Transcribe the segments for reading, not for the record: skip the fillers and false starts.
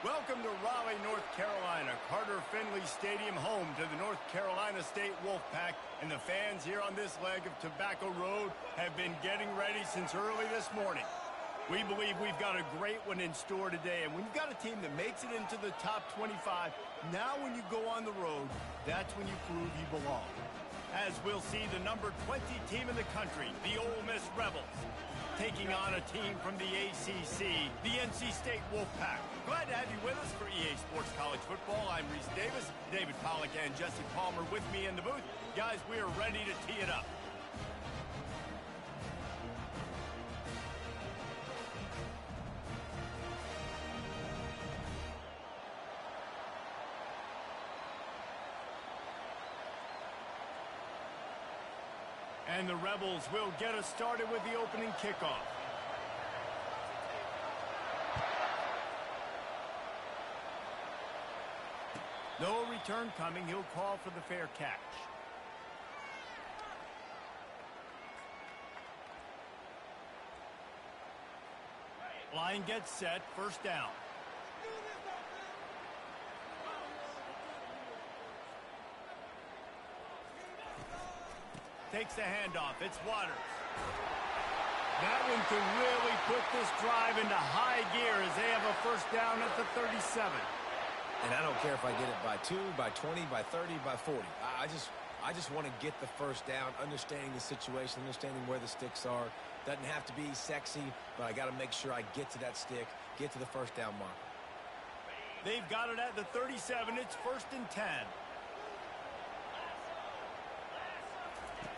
Welcome to Raleigh, North Carolina, Carter Finley Stadium, home to the North Carolina State Wolfpack. And the fans here on this leg of Tobacco Road have been getting ready since early this morning. We believe we've got a great one in store today. And when you've got a team that makes it into the top 25, now when you go on the road, that's when you prove you belong. As we'll see the number 20 team in the country, the Ole Miss Rebels, taking on a team from the ACC, the NC State Wolfpack. Glad to have you with us for EA Sports College Football. I'm Reese Davis, David Pollack and Jesse Palmer with me in the booth. Guys, we are ready to tee it up. And the Rebels will get us started with the opening kickoff. No return coming. He'll call for the fair catch. Line gets set. First down. Takes the handoff. It's Waters. That one can really put this drive into high gear as they have a first down at the 37. And I don't care if I get it by 2, by 20, by 30, by 40. I just want to get the first down, understanding the situation, understanding where the sticks are. Doesn't have to be sexy, but I got to make sure I get to that stick, get to the first down mark. They've got it at the 37. It's first and 10.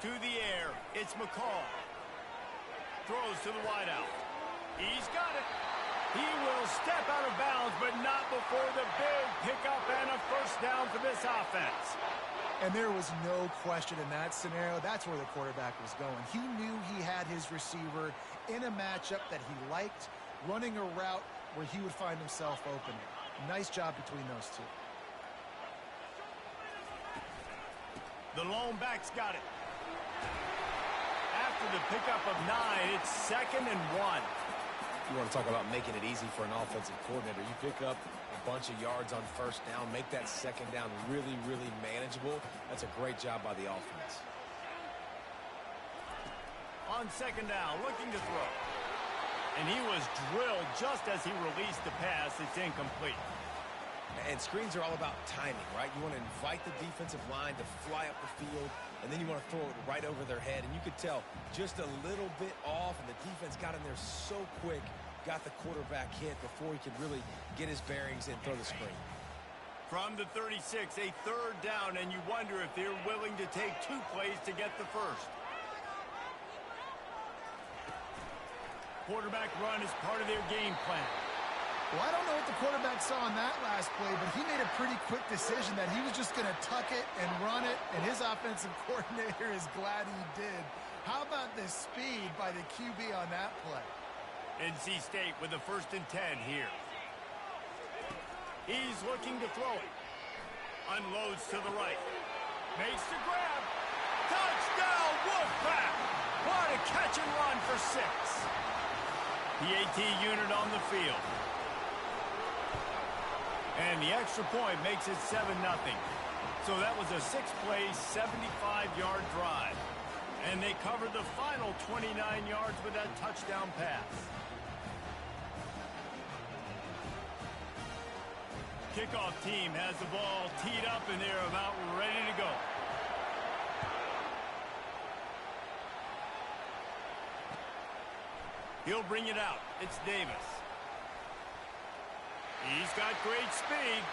To the air, it's McCall. Throws to the wideout. He's got it. He will step out of bounds, but not before the big pickup and a first down for this offense. And there was no question in that scenario. That's where the quarterback was going. He knew he had his receiver in a matchup that he liked, running a route where he would find himself open. Nice job between those two. The lone back's got it. After the pickup of 9, it's 2nd and 1. You want to talk about making it easy for an offensive coordinator. You pick up a bunch of yards on first down, make that second down really, really manageable. That's a great job by the offense. On second down, looking to throw. And he was drilled just as he released the pass. It's incomplete. And screens are all about timing, right? You want to invite the defensive line to fly up the field, and then you want to throw it right over their head. And you could tell just a little bit off, and the defense got in there so quick, got the quarterback hit before he could really get his bearings and throw the screen. From the 36, a third down, and you wonder if they're willing to take 2 plays to get the first. Quarterback run is part of their game plan. Well, I don't know what the quarterback saw on that last play, but he made a pretty quick decision that he was just going to tuck it and run it, and his offensive coordinator is glad he did. How about the speed by the QB on that play? NC State with the first and 10 here. He's looking to throw it. Unloads to the right. Makes the grab. Touchdown, Wolfpack! What a catch and run for 6. The AT unit on the field. And the extra point makes it 7-0. So that was a 6-play, 75-yard drive. And they covered the final 29 yards with that touchdown pass. Kickoff team has the ball teed up, and they're about ready to go. He'll bring it out. It's Davis. He's got great speed.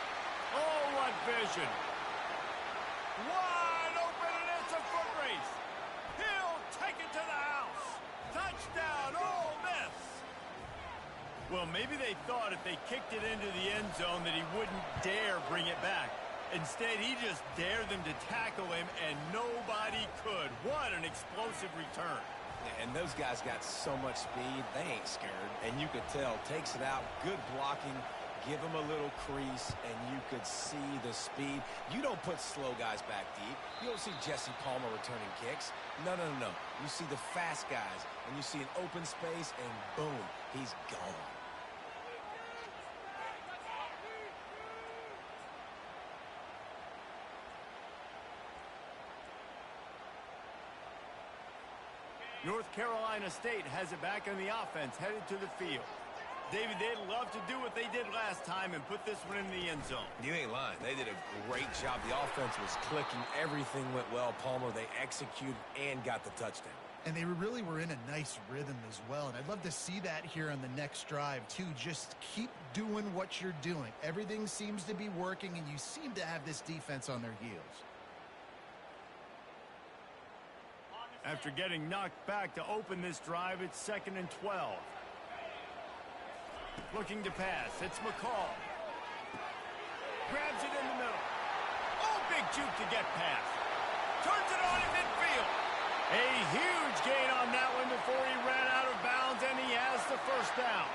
Oh, what vision. Wide open, and it's a foot race. He'll take it to the house. Touchdown, Ole Miss. Well, maybe they thought if they kicked it into the end zone that he wouldn't dare bring it back. Instead, he just dared them to tackle him, and nobody could. What an explosive return. And those guys got so much speed, they ain't scared. And you could tell, takes it out, good blocking, give him a little crease, and you could see the speed. You don't put slow guys back deep. You don't see Jesse Palmer returning kicks. No. You see the fast guys, and you see an open space, and boom, he's gone. North Carolina State has it back on the offense, headed to the field. David, they'd love to do what they did last time and put this one in the end zone. You ain't lying. They did a great job. The offense was clicking. Everything went well, Palmer. They executed and got the touchdown. And they really were in a nice rhythm as well. And I'd love to see that here on the next drive, too. Just keep doing what you're doing. Everything seems to be working, and you seem to have this defense on their heels. After getting knocked back to open this drive, it's 2nd and 12. Looking to pass. It's McCall. Grabs it in the middle. Oh, big juke to get past. Turns it on in midfield. A huge gain on that one before he ran out of bounds, and he has the first down.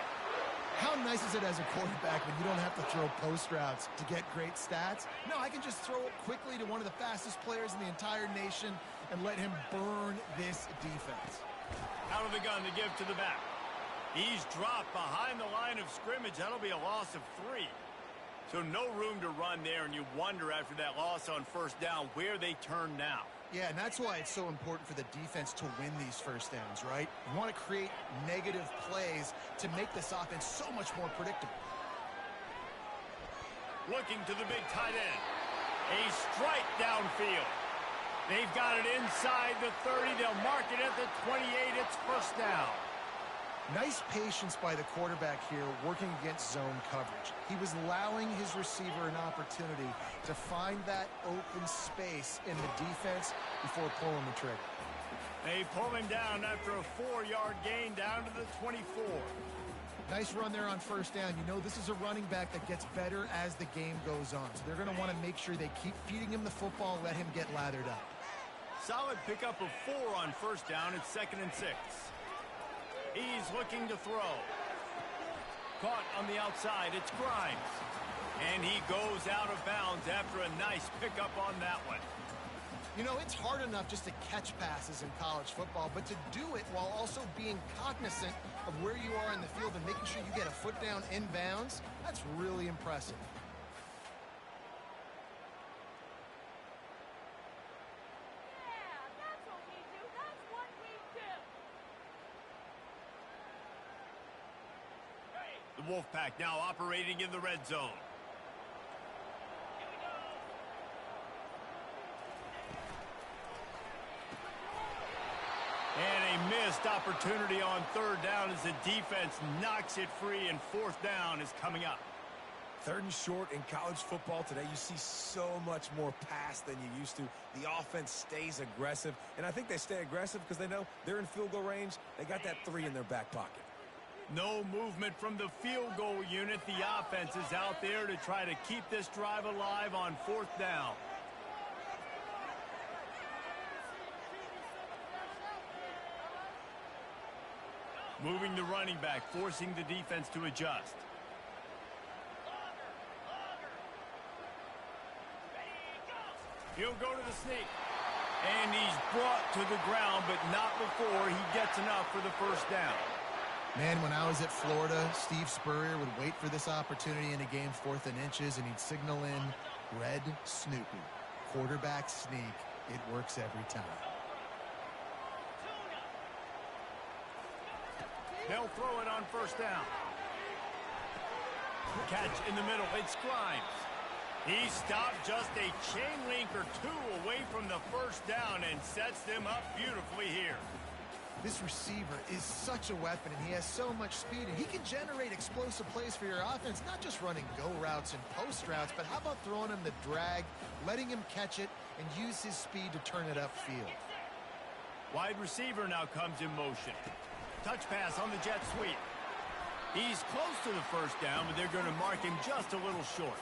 How nice is it as a quarterback when you don't have to throw post routes to get great stats? No, I can just throw it quickly to one of the fastest players in the entire nation and let him burn this defense. Out of the gun to give to the back. He's dropped behind the line of scrimmage. That'll be a loss of 3. So no room to run there, and you wonder after that loss on first down where they turn now. Yeah, and that's why it's so important for the defense to win these first downs, right? You want to create negative plays to make this offense so much more predictable. Looking to the big tight end. A strike downfield. They've got it inside the 30. They'll mark it at the 28. It's first down. Nice patience by the quarterback here working against zone coverage. He was allowing his receiver an opportunity to find that open space in the defense before pulling the trigger. They pull him down after a 4-yard gain down to the 24. Nice run there on first down. You know this is a running back that gets better as the game goes on. So they're going to want to make sure they keep feeding him the football and let him get lathered up. Solid pickup of 4 on first down. It's 2nd and 6. He's looking to throw. Caught on the outside. It's Grimes. And he goes out of bounds after a nice pickup on that one. You know, it's hard enough just to catch passes in college football, but to do it while also being cognizant of where you are in the field and making sure you get a foot down in bounds, that's really impressive. The Wolfpack now operating in the red zone. And a missed opportunity on third down as the defense knocks it free, and fourth down is coming up. 3rd and short in college football today. You see so much more pass than you used to. The offense stays aggressive, and I think they stay aggressive because they know they're in field goal range. They got that 3 in their back pocket. No movement from the field goal unit. The offense is out there to try to keep this drive alive on fourth down. Moving the running back, forcing the defense to adjust. He'll go to the sneak. And he's brought to the ground, but not before he gets enough for the first down. Man, when I was at Florida, Steve Spurrier would wait for this opportunity in a game 4th and inches, and he'd signal in Red Snoopy. Quarterback sneak. It works every time. They'll throw it on first down. Catch in the middle. It's Grimes. He stopped just a chain link or 2 away from the first down and sets them up beautifully here. This receiver is such a weapon, and he has so much speed, and he can generate explosive plays for your offense, not just running go routes and post routes, but how about throwing him the drag, letting him catch it, and use his speed to turn it upfield. Wide receiver now comes in motion. Touch pass on the jet sweep. He's close to the first down, but they're going to mark him just a little short.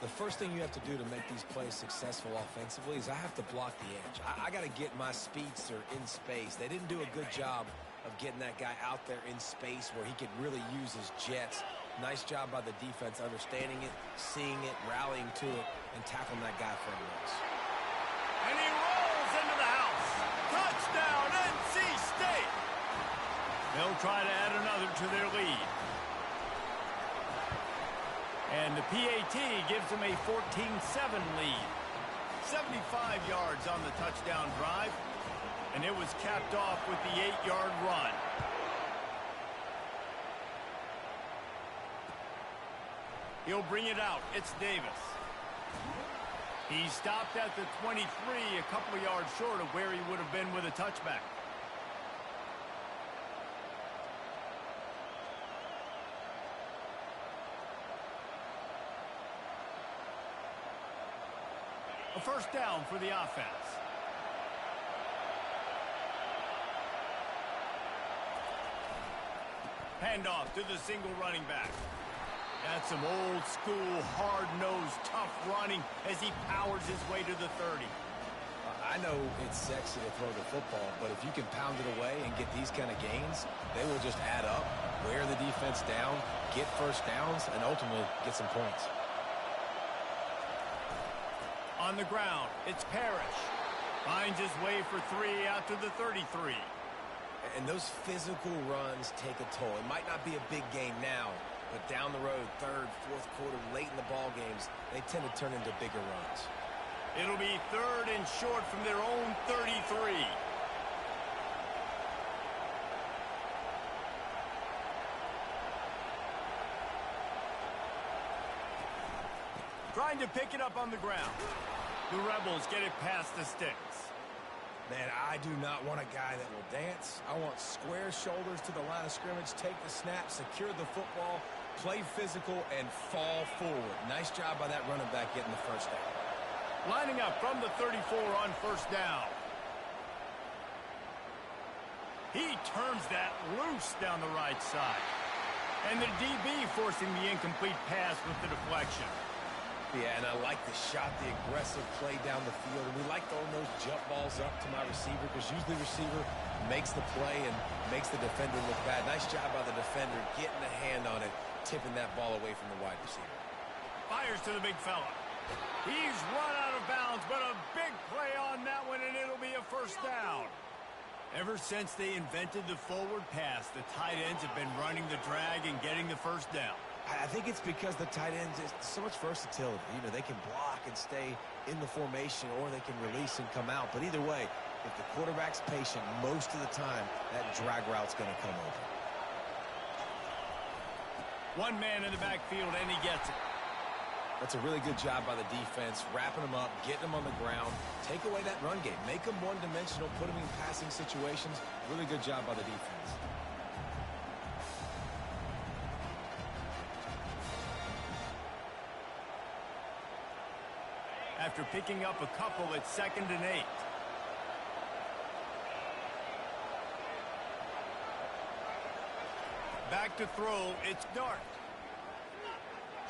The first thing you have to do to make these plays successful offensively is I have to block the edge. I got to get my speedster in space. They didn't do a good job of getting that guy out there in space where he could really use his jets. Nice job by the defense understanding it, seeing it, rallying to it, and tackling that guy for a loss. And he rolls into the house. Touchdown, NC State. They'll try to add another to their lead. And the PAT gives them a 14-7 lead. 75 yards on the touchdown drive. And it was capped off with the 8-yard run. He'll bring it out. It's Davis. He stopped at the 23, a couple of yards short of where he would have been with a touchback. A first down for the offense. Handoff to the single running back. That's some old-school, hard-nosed, tough running as he powers his way to the 30. I know it's sexy to throw the football, but if you can pound it away and get these kind of gains, they will just add up, wear the defense down, get first downs, and ultimately get some points. On the ground, it's Parrish. Finds his way for 3 out to the 33. And those physical runs take a toll. It might not be a big gain now, but down the road, third, fourth quarter, late in the ball games, they tend to turn into bigger runs. It'll be 3rd and short from their own 33. Trying to pick it up on the ground. The Rebels get it past the sticks. Man, I do not want a guy that will dance. I want square shoulders to the line of scrimmage, take the snap, secure the football, play physical, and fall forward. Nice job by that running back getting the first down. Lining up from the 34 on first down. He turns that loose down the right side. And the DB forcing the incomplete pass with the deflection. Yeah, and I like the shot, the aggressive play down the field. And we like throwing those jump balls up to my receiver because usually the receiver makes the play and makes the defender look bad. Nice job by the defender getting a hand on it, tipping that ball away from the wide receiver. Fires to the big fella. He's run out of bounds, but a big play on that one, and it'll be a first down. Ever since they invented the forward pass, the tight ends have been running the drag and getting the first down. I think it's because the tight ends is so much versatility. You know, they can block and stay in the formation, or they can release and come out. But either way, if the quarterback's patient, most of the time, that drag route's going to come over. One man in the backfield, and he gets it. That's a really good job by the defense, wrapping them up, getting them on the ground, take away that run game, make them one-dimensional, put them in passing situations. Really good job by the defense. After picking up a couple, it's 2nd and 8. Back to throw, it's Dart.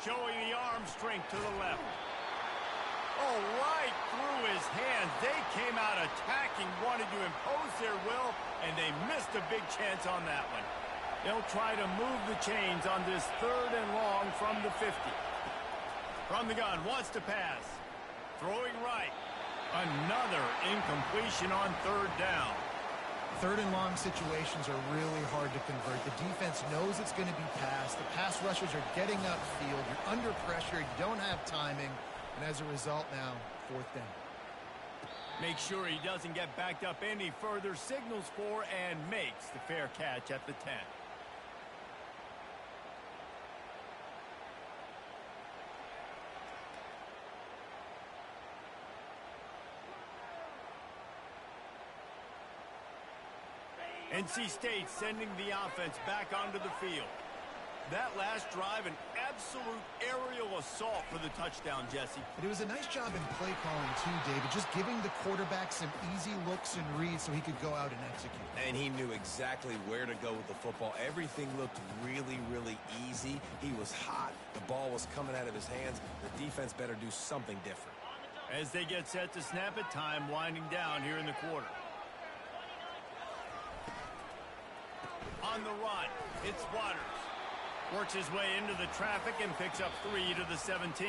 Showing the arm strength to the left. Oh, right through his hands. They came out attacking, wanted to impose their will, and they missed a big chance on that one. They'll try to move the chains on this 3rd and long from the 50. From the gun, wants to pass. Throwing right. Another incompletion on 3rd down. 3rd and long situations are really hard to convert. The defense knows it's going to be passed. The pass rushers are getting upfield. You're under pressure. You don't have timing. And as a result now, 4th down. Make sure he doesn't get backed up any further, signals for and makes the fair catch at the 10. NC State sending the offense back onto the field. That last drive, an absolute aerial assault for the touchdown, Jesse. But it was a nice job in play calling too, David, just giving the quarterback some easy looks and reads so he could go out and execute. And he knew exactly where to go with the football. Everything looked really, really easy. He was hot. The ball was coming out of his hands. The defense better do something different. As they get set to snap it, time winding down here in the quarter. On the run, it's Waters. Works his way into the traffic and picks up 3 to the 17.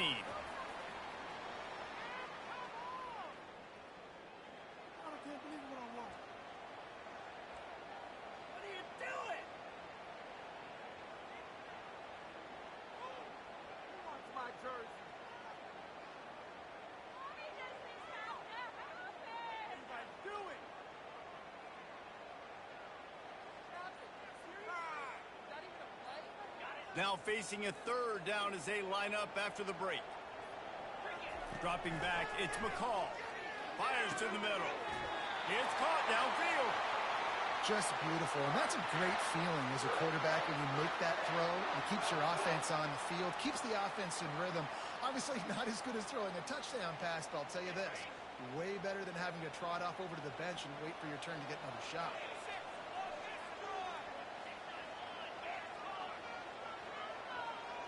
Now facing a third down as they line up after the break. Dropping back, it's McCall. Fires to the middle. It's caught downfield. Just beautiful, and that's a great feeling as a quarterback when you make that throw. It keeps your offense on the field, keeps the offense in rhythm. Obviously not as good as throwing a touchdown pass, but I'll tell you this, way better than having to trot off over to the bench and wait for your turn to get another shot.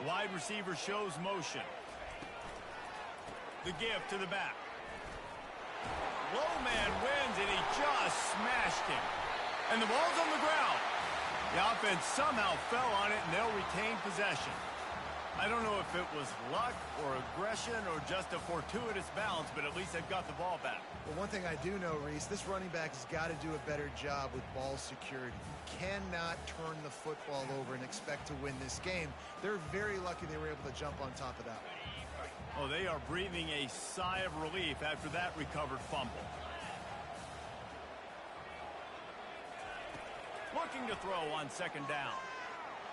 Wide receiver shows motion. The give to the back. Low man wins, and he just smashed him. And the ball's on the ground. The offense somehow fell on it, and they'll retain possession. I don't know if it was luck or aggression or just a fortuitous bounce, but at least they've got the ball back. Well, one thing I do know, Reese, this running back has got to do a better job with ball security. You cannot turn the football over and expect to win this game. They're very lucky they were able to jump on top of that. Oh, they are breathing a sigh of relief after that recovered fumble. Looking to throw on second down.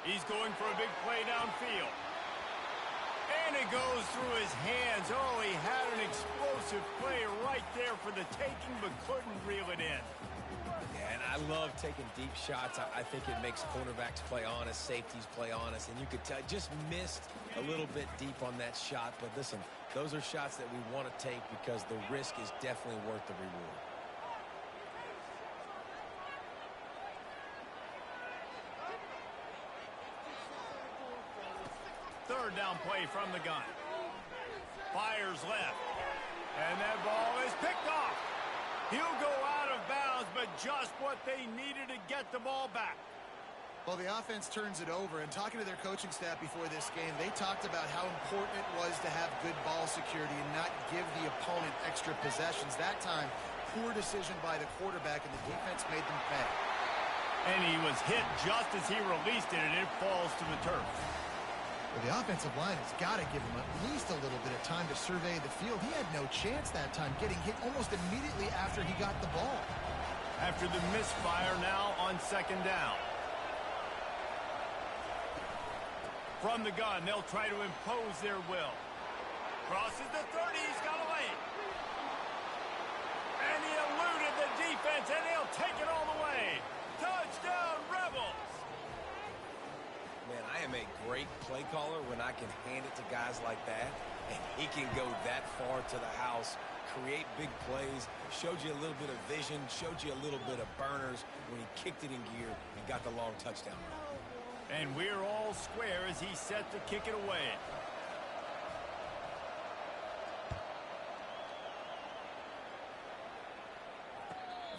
He's going for a big play downfield. And it goes through his hands. Oh, he had an explosive play right there for the taking, but couldn't reel it in. Yeah, and I love taking deep shots. I think it makes cornerbacks play honest, safeties play honest, and you could tell just missed a little bit deep on that shot. But listen, those are shots that we want to take because the risk is definitely worth the reward. Third down play from the gun. Fires left. And that ball is picked off. He'll go out of bounds, but just what they needed to get the ball back. Well, the offense turns it over, and talking to their coaching staff before this game, they talked about how important it was to have good ball security and not give the opponent extra possessions. That time, poor decision by the quarterback, and the defense made them pay. And he was hit just as he released it, and it falls to the turf. Well, the offensive line has got to give him at least a little bit of time to survey the field. He had no chance that time, getting hit almost immediately after he got the ball. After the misfire now on second down. From the gun, they'll try to impose their will. Crosses the 30, he's got away. And he eluded the defense, and he'll take it all the way. Touchdown, Rebels! Man, I am a great play caller when I can hand it to guys like that, and he can go that far to the house, create big plays, showed you a little bit of vision, showed you a little bit of burners when he kicked it in gear and got the long touchdown. And we're all square as he's set to kick it away.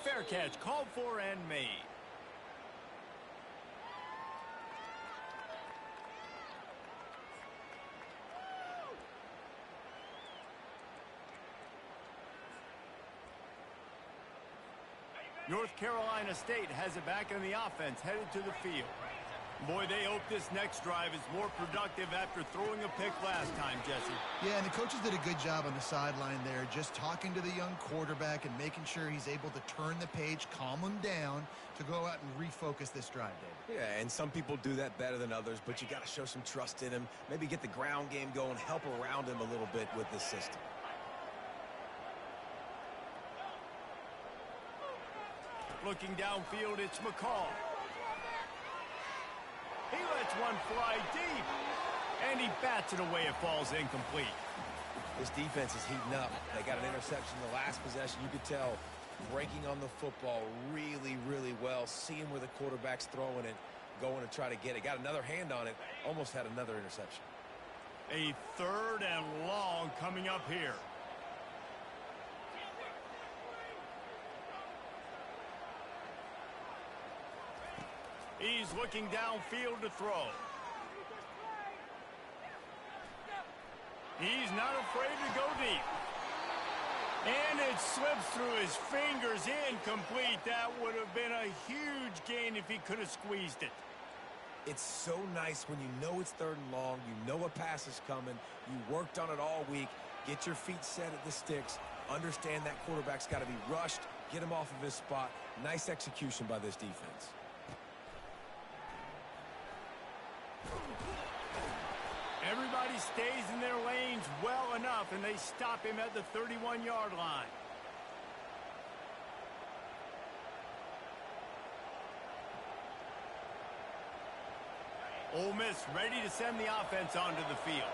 Fair catch called for and made. North Carolina State has it back on the offense, headed to the field. Boy, they hope this next drive is more productive after throwing a pick last time, Jesse. Yeah, and the coaches did a good job on the sideline there, just talking to the young quarterback and making sure he's able to turn the page, calm him down to go out and refocus this drive, David. Yeah, and some people do that better than others, but you got to show some trust in him, maybe get the ground game going, help around him a little bit with this system. Looking downfield, it's McCall. He lets one fly deep, and he bats it away. It falls incomplete. This defense is heating up. They got an interception the last possession. You could tell breaking on the football really, really well, seeing where the quarterback's throwing it, going to try to get it. Got another hand on it, almost had another interception. A third and long coming up here. He's looking downfield to throw. He's not afraid to go deep. And it slips through his fingers, incomplete. That would have been a huge gain if he could have squeezed it. It's so nice when you know it's third and long, you know a pass is coming, you worked on it all week, get your feet set at the sticks, understand that quarterback's got to be rushed, get him off of his spot. Nice execution by this defense. Everybody stays in their lanes well enough, and they stop him at the 31-yard line. Ole Miss ready to send the offense onto the field.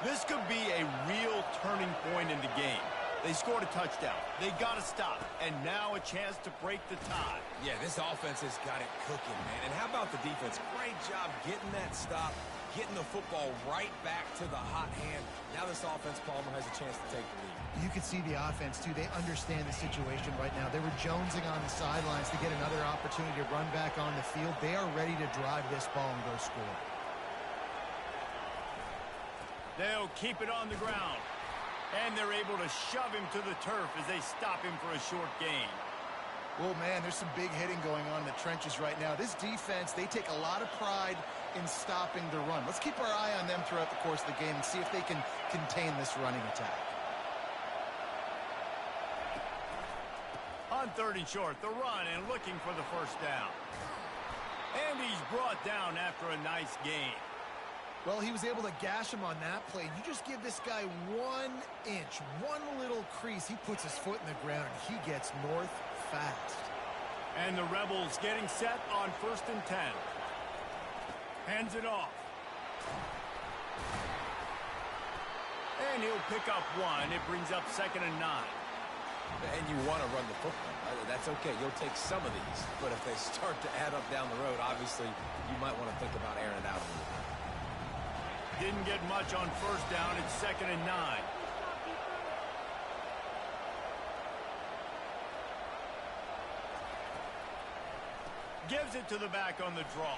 This could be a real turning point in the game. They scored a touchdown. They got to stop. And now a chance to break the tie. Yeah, this offense has got it cooking, man. And how about the defense? Great job getting that stop, getting the football right back to the hot hand. Now this offense, Palmer, has a chance to take the lead. You could see the offense, too. They understand the situation right now. They were jonesing on the sidelines to get another opportunity to run back on the field. They are ready to drive this ball and go score. They'll keep it on the ground. And they're able to shove him to the turf as they stop him for a short gain. Well, man, there's some big hitting going on in the trenches right now. This defense, they take a lot of pride in stopping the run. Let's keep our eye on them throughout the course of the game and see if they can contain this running attack. On 3rd and short, the run and looking for the first down. And he's brought down after a nice gain. Well, he was able to gash him on that play. You just give this guy 1 inch, one little crease. He puts his foot in the ground, and he gets north fast. And the Rebels getting set on 1st and 10. Hands it off. And he'll pick up 1. It brings up 2nd and 9. And you want to run the football. That's okay. You'll take some of these. But if they start to add up down the road, obviously, you might want to think about airing it out a little bit. Didn't get much on 1st down. It's 2nd and 9. Gives it to the back on the draw.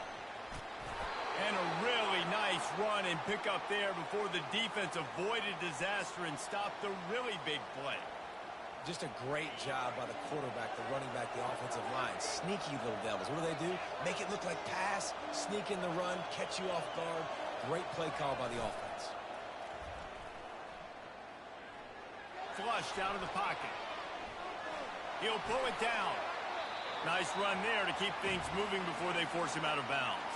And a really nice run and pick up there before the defense avoided disaster and stopped the really big play. Just a great job by the quarterback, the running back, the offensive line. Sneaky little devils. What do? Make it look like pass, sneak in the run, catch you off guard. Great play call by the offense. Flushed out of the pocket. He'll pull it down. Nice run there to keep things moving before they force him out of bounds.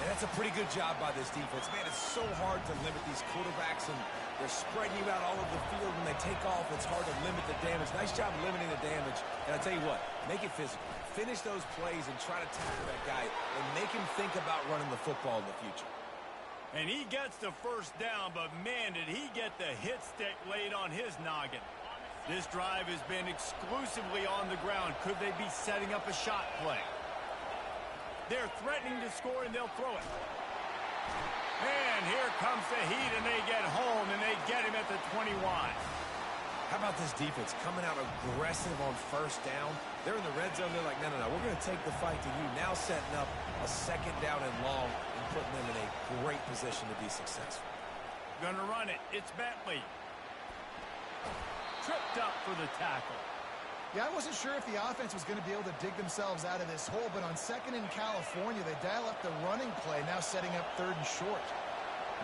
And that's a pretty good job by this defense. Man, it's so hard to limit these quarterbacks, and they're spreading you out all over the field. When they take off, it's hard to limit the damage. Nice job limiting the damage. And I tell you what, make it physical. Finish those plays and try to tackle that guy and make him think about running the football in the future. And he gets the first down, but man, did he get the hit stick laid on his noggin. This drive has been exclusively on the ground. Could they be setting up a shot play? They're threatening to score, and they'll throw it. And here comes the heat, and they get home, and they get him at the 21. How about this defense coming out aggressive on 1st down? They're in the red zone. They're like, no, we're going to take the fight to you. Now setting up a 2nd down and long and putting them in a great position to be successful. Gonna run it. It's Bentley. Tripped up for the tackle. Yeah, I wasn't sure if the offense was going to be able to dig themselves out of this hole, but on 2nd in California, they dial up the running play, now setting up 3rd and short.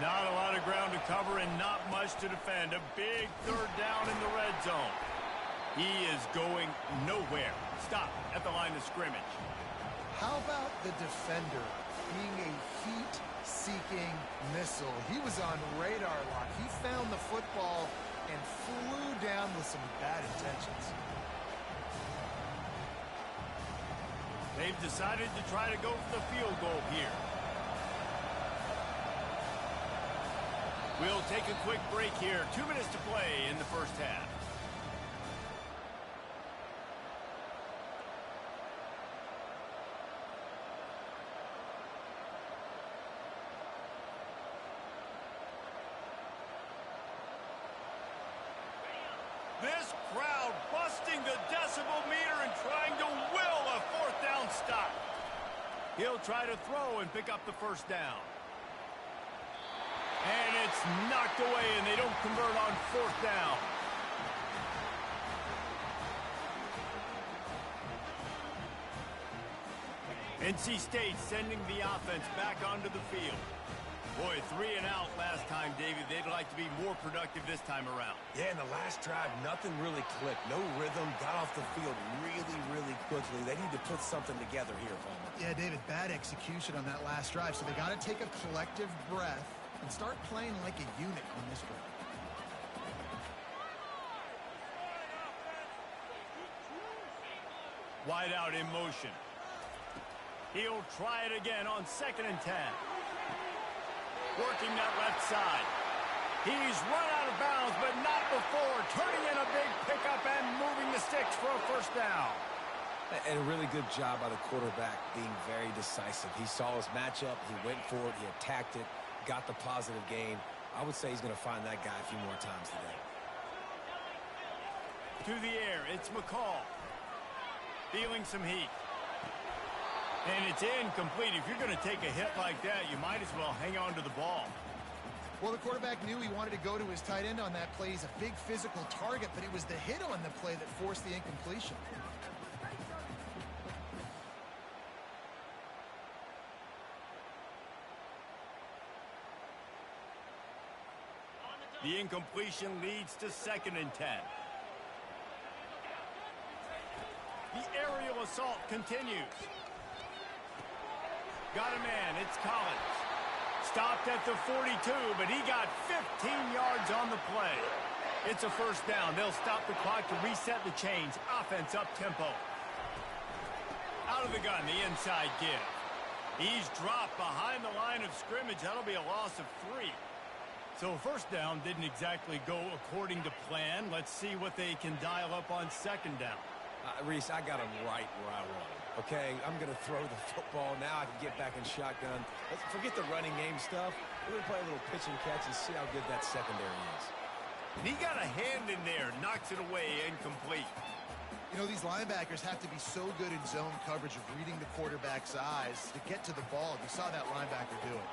Not a lot of ground to cover and not much to defend. A big 3rd down in the red zone. He is going nowhere. Stop at the line of scrimmage. How about the defender being a heat-seeking missile? He was on radar lock. He found the football and flew down with some bad intentions. They've decided to try to go for the field goal here. We'll take a quick break here. 2 minutes to play in the 1st half. This crowd busting the decibel meter and trying to will a 4th down stop. He'll try to throw and pick up the 1st down. And it's knocked away, and they don't convert on 4th down. NC State sending the offense back onto the field. Boy, 3 and out last time, David. They'd like to be more productive this time around. Yeah, in the last drive, nothing really clicked. No rhythm, got off the field really quickly. They need to put something together here, Palmer. Yeah, David, bad execution on that last drive, so they got to take a collective breath and start playing like a unit on this drive. Wide out in motion. He'll try it again on 2nd and 10. Working that left side. He's run out of bounds, but not before. Turning in a big pickup and moving the sticks for a first down. And a really good job by the quarterback being very decisive. He saw his matchup. He went for it. He attacked it. Got the positive gain. I would say he's going to find that guy a few more times today. To the air, it's McCall. Feeling some heat. And it's incomplete. If you're going to take a hit like that, you might as well hang on to the ball. Well, the quarterback knew he wanted to go to his tight end on that play. He's a big physical target, but it was the hit on the play that forced the incompletion. The incompletion leads to 2nd and 10. The aerial assault continues. Got a man, it's Collins. Stopped at the 42, but he got 15 yards on the play. It's a first down. They'll stop the clock to reset the chains. Offense up tempo. Out of the gun, the inside give. He's dropped behind the line of scrimmage. That'll be a loss of 3. So first down didn't exactly go according to plan. Let's see what they can dial up on 2nd down. Reese, I got him right where I want him. Okay, I'm going to throw the football. Now I can get back in shotgun. Let's forget the running game stuff. We're going to play a little pitch and catch and see how good that secondary is. And he got a hand in there, knocks it away, incomplete. You know, these linebackers have to be so good in zone coverage of reading the quarterback's eyes to get to the ball. You saw that linebacker do it.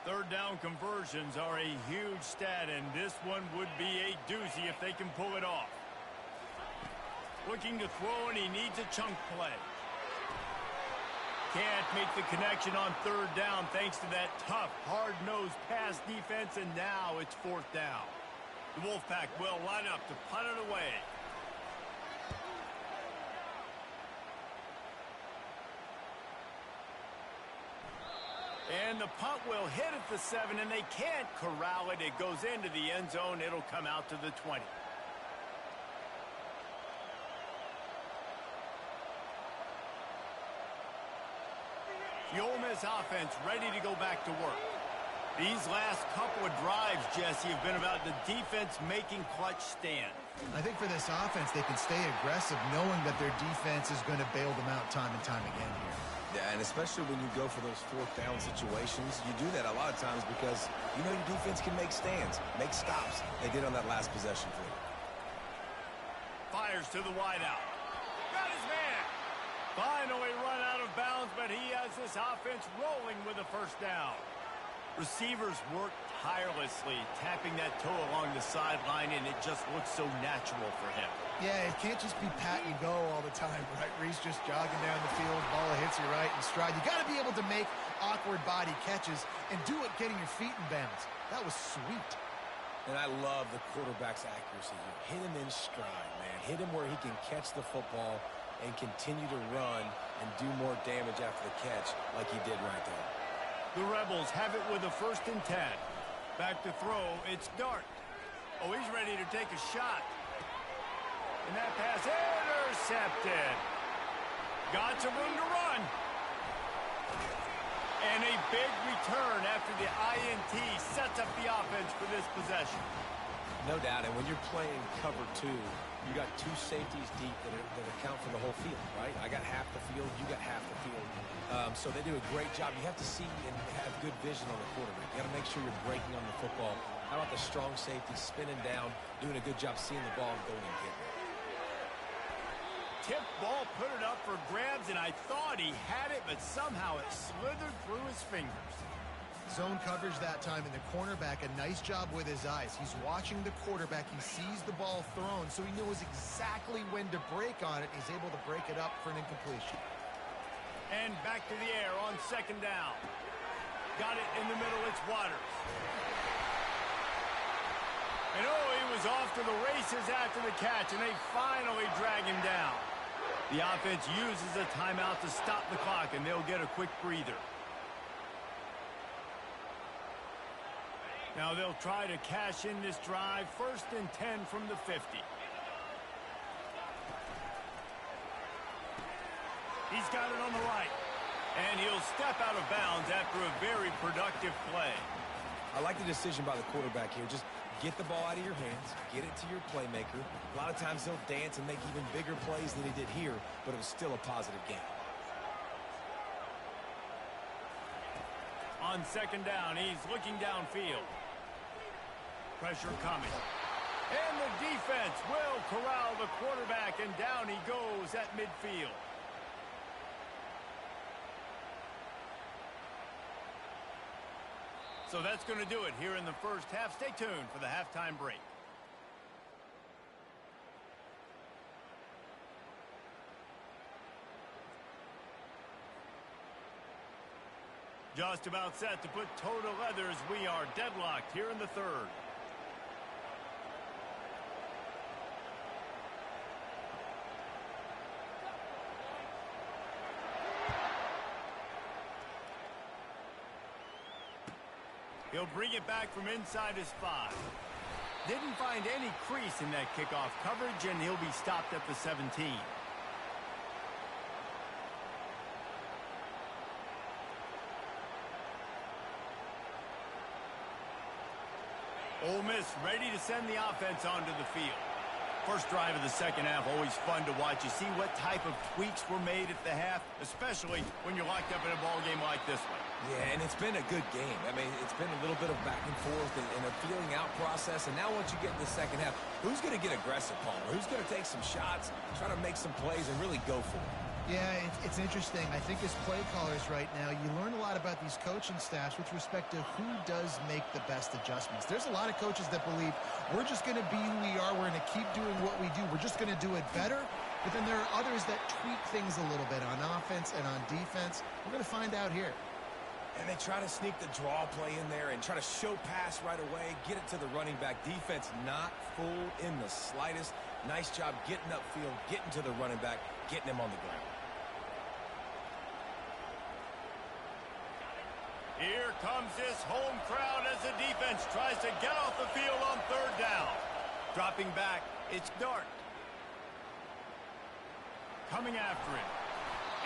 3rd down conversions are a huge stat, and this one would be a doozy if they can pull it off. Looking to throw, and he needs a chunk play. Can't make the connection on 3rd down thanks to that tough, hard-nosed pass defense, and now it's 4th down. The Wolfpack will line up to punt it away. And the punt will hit at the 7, and they can't corral it. It goes into the end zone. It'll come out to the 20. The Ole Miss offense ready to go back to work. These last couple of drives, Jesse, have been about the defense making clutch stand. I think for this offense, they can stay aggressive knowing that their defense is going to bail them out time and time again here. Yeah, and especially when you go for those 4th down situations, you do that a lot of times because you know your defense can make stands, make stops. They did on that last possession for you. Fires to the wideout. Got his man. Finally run out of bounds, but he has this offense rolling with a first down. Receivers work tirelessly, tapping that toe along the sideline, and it just looks so natural for him. Yeah, it can't just be pat and go all the time, right? Reese just jogging down the field, ball hits you right in stride. You got to be able to make awkward body catches and do it getting your feet in bounds. That was sweet. And I love the quarterback's accuracy here. Hit him in stride, man. Hit him where he can catch the football and continue to run and do more damage after the catch like he did right there. The Rebels have it with a 1st and 10. Back to throw, it's Dart. Oh, he's ready to take a shot. And that pass intercepted. Got some room to run. And a big return after the INT sets up the offense for this possession. No doubt, and when you're playing cover 2, you got 2 safeties deep that account for the whole field, right? I got half the field, you got half the field. So they do a great job. You have to see and have good vision on the quarterback. You got to make sure you're breaking on the football. How about the strong safety spinning down, doing a good job seeing the ball and going and getting it. Tip ball, put it up for grabs, and I thought he had it, but somehow it slithered through his fingers. Zone coverage that time, and the cornerback, a nice job with his eyes. He's watching the quarterback. He sees the ball thrown, so he knows exactly when to break on it. He's able to break it up for an incompletion. And back to the air on 2nd down. Got it in the middle, it's Waters. And oh, he was off to the races after the catch, and they finally drag him down. The offense uses a timeout to stop the clock, and they'll get a quick breather. Now they'll try to cash in this drive. 1st and 10 from the 50. He's got it on the right. And he'll step out of bounds after a very productive play. I like the decision by the quarterback here. Just get the ball out of your hands, get it to your playmaker. A lot of times he'll dance and make even bigger plays than he did here, but it was still a positive game. On 2nd down, he's looking downfield. Pressure coming. And the defense will corral the quarterback, and down he goes at midfield. So that's going to do it here in the first half. Stay tuned for the halftime break. Just about set to put toe to leather as we are deadlocked here in the 3rd. He'll bring it back from inside his 5. Didn't find any crease in that kickoff coverage, and he'll be stopped at the 17. Ole Miss ready to send the offense onto the field. First drive of the 2nd half, always fun to watch. You see what type of tweaks were made at the half, especially when you're locked up in a ball game like this one. Yeah, and it's been a good game. I mean, it's been a little bit of back and forth and a feeling out process. And now once you get in the 2nd half, who's going to get aggressive, Palmer? Who's going to take some shots, try to make some plays, and really go for it? Yeah, it's interesting. I think as play callers right now, you learn a lot about these coaching staffs with respect to who does make the best adjustments. There's a lot of coaches that believe we're just going to be who we are. We're going to keep doing what we do. We're just going to do it better. But then there are others that tweak things a little bit on offense and on defense. We're going to find out here. And they try to sneak the draw play in there and try to show pass right away, get it to the running back. Defense not fooled in the slightest. Nice job getting upfield, getting to the running back, getting him on the ground. Here comes this home crowd as the defense tries to get off the field on 3rd down. Dropping back, it's Dart. Coming after him.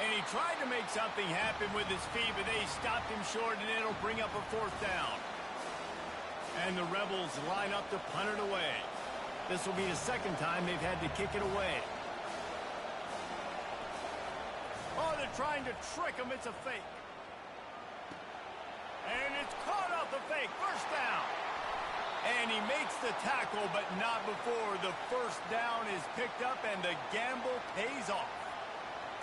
And he tried to make something happen with his feet, but they stopped him short, and it'll bring up a 4th down. And the Rebels line up to punt it away. This will be the 2nd time they've had to kick it away. Oh, they're trying to trick him. It's a fake. And it's caught off the fake. 1st down. And he makes the tackle, but not before the 1st down is picked up and the gamble pays off.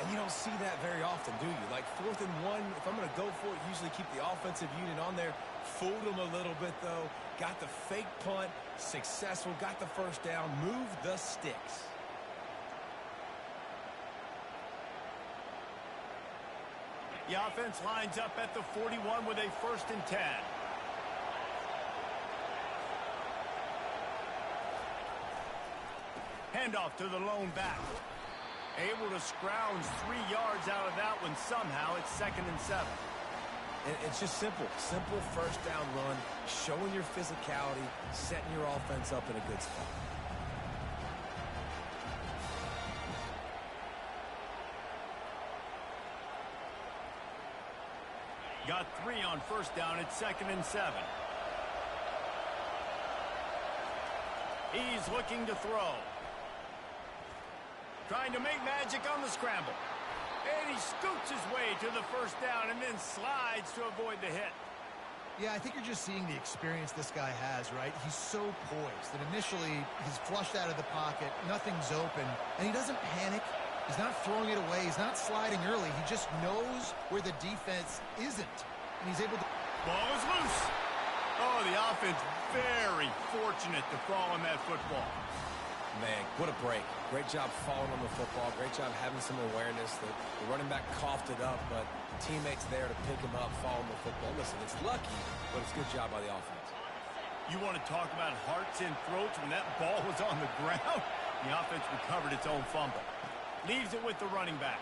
And you don't see that very often, do you? Like 4th and 1, if I'm going to go for it, usually keep the offensive unit on there. Fooled him a little bit, though. Got the fake punt. Successful. Got the 1st down. Move the sticks. The offense lines up at the 41 with a 1st and 10. Handoff to the lone back. Able to scrounge 3 yards out of that one somehow. It's 2nd and 7. And it's just simple. Simple 1st down run, showing your physicality, setting your offense up in a good spot. Got 3 on 1st down. It's 2nd and 7. He's looking to throw. Trying to make magic on the scramble. And he scoots his way to the 1st down and then slides to avoid the hit. Yeah, I think you're just seeing the experience this guy has, right? He's so poised that initially he's flushed out of the pocket, nothing's open, and he doesn't panic. He's not throwing it away. He's not sliding early. He just knows where the defense isn't, and he's able to... Ball is loose. Oh, the offense very fortunate to fall on that football. Man, what a break. Great job falling on the football. Great job having some awareness. The running back coughed it up, but teammates there to pick him up, fall on the football. Listen, it's lucky, but it's a good job by the offense. You want to talk about hearts and throats when that ball was on the ground? The offense recovered its own fumble. Leaves it with the running back.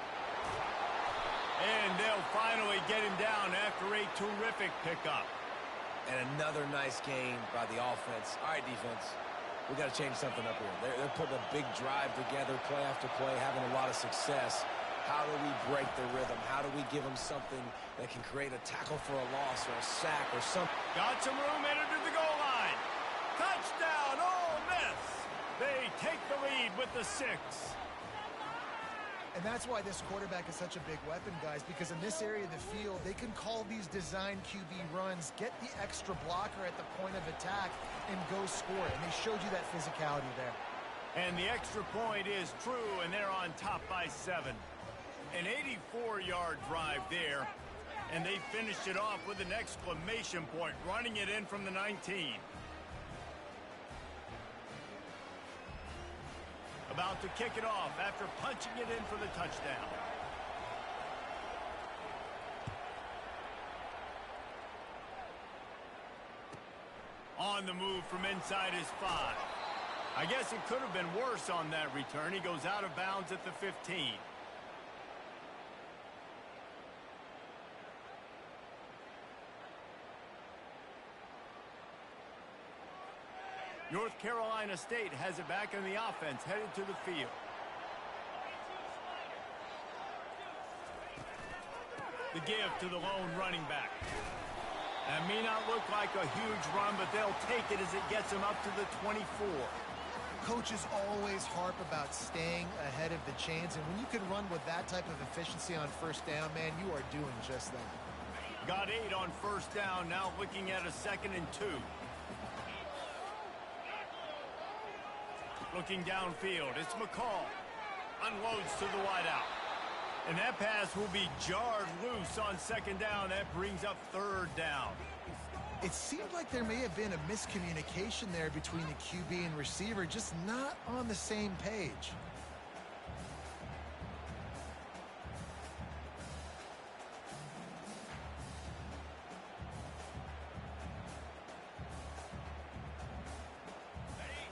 And they'll finally get him down after a terrific pickup. And another nice game by the offense. All right, defense, we got to change something up here. They're putting a big drive together, play after play, having a lot of success. How do we break the rhythm? How do we give them something that can create a tackle for a loss or a sack or something? Got some room headed to the goal line. Touchdown, Ole Miss. They take the lead with the 6. And that's why this quarterback is such a big weapon, guys, because in this area of the field, they can call these design QB runs, get the extra blocker at the point of attack, and go score it. And they showed you that physicality there. And the extra point is true, and they're on top by 7. An 84-yard drive there, and they finished it off with an exclamation point, running it in from the 19. About to kick it off after punching it in for the touchdown. On the move from inside his 5. I guess it could have been worse on that return. He goes out of bounds at the 15. North Carolina State has it back in the offense, headed to the field. The give to the lone running back. That may not look like a huge run, but they'll take it as it gets them up to the 24. Coaches always harp about staying ahead of the chains, and when you can run with that type of efficiency on first down, man, you are doing just that. Got 8 on first down, now looking at a 2nd and 2. Looking downfield, it's McCall. Unloads to the wideout. And that pass will be jarred loose on 2nd down. That brings up 3rd down. It seemed like there may have been a miscommunication there between the QB and receiver, just not on the same page.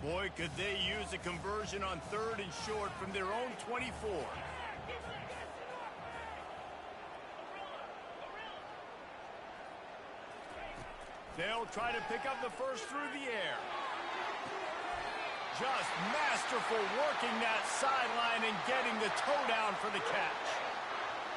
Boy, could they use a conversion on 3rd and short from their own 24. They'll try to pick up the first through the air. Just masterful working that sideline and getting the toe down for the catch.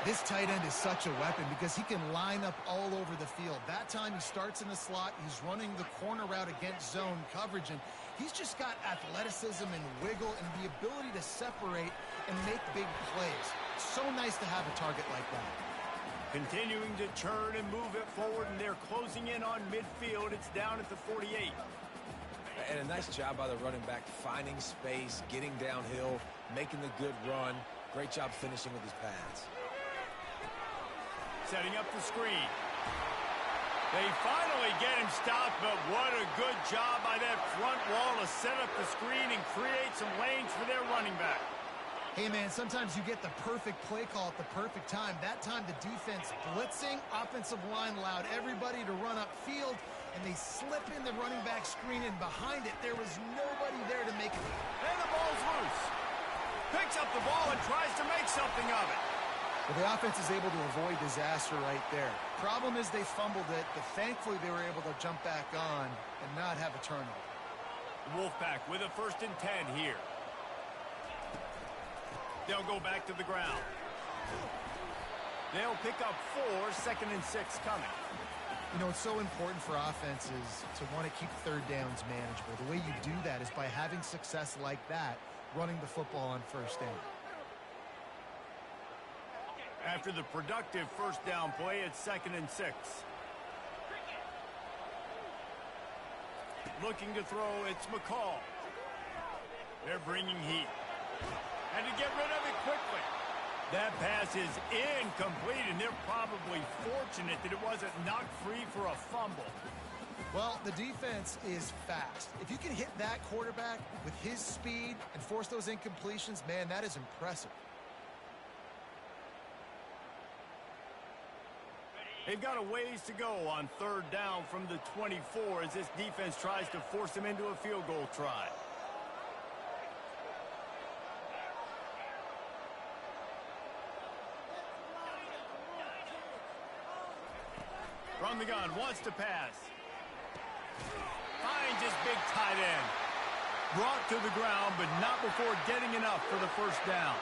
This tight end is such a weapon because he can line up all over the field. That time he starts in the slot, he's running the corner route against zone coverage, and he's just got athleticism and wiggle and the ability to separate and make big plays. So nice to have a target like that. Continuing to turn and move it forward, and they're closing in on midfield. It's down at the 48. And a nice job by the running back, finding space, getting downhill, making the good run. Great job finishing with his pads. Setting up the screen. They finally get him stopped, but what a good job by that front wall to set up the screen and create some lanes for their running back. Hey, man, sometimes you get the perfect play call at the perfect time. That time the defense blitzing, offensive line allowed everybody to run upfield, and they slip in the running back screen, and behind it, there was nobody there to make it. And the ball's loose. Picks up the ball and tries to make something of it. Well, the offense is able to avoid disaster right there. Problem is they fumbled it, but thankfully they were able to jump back on and not have a turnover. Wolfpack with a 1st and 10 here. They'll go back to the ground. They'll pick up 4, 2nd and 6 coming. You know, it's so important for offenses to want to keep 3rd downs manageable. The way you do that is by having success like that, running the football on first down. After the productive first down play, it's 2nd and 6. Looking to throw, it's McCall. They're bringing heat. And to get rid of it quickly. That pass is incomplete, and they're probably fortunate that it wasn't knocked free for a fumble. Well, the defense is fast. If you can hit that quarterback with his speed and force those incompletions, man, that is impressive. They've got a ways to go on 3rd down from the 24 as this defense tries to force them into a field goal try. From the gun, wants to pass. Finds his big tight end. Brought to the ground, but not before getting enough for the first down.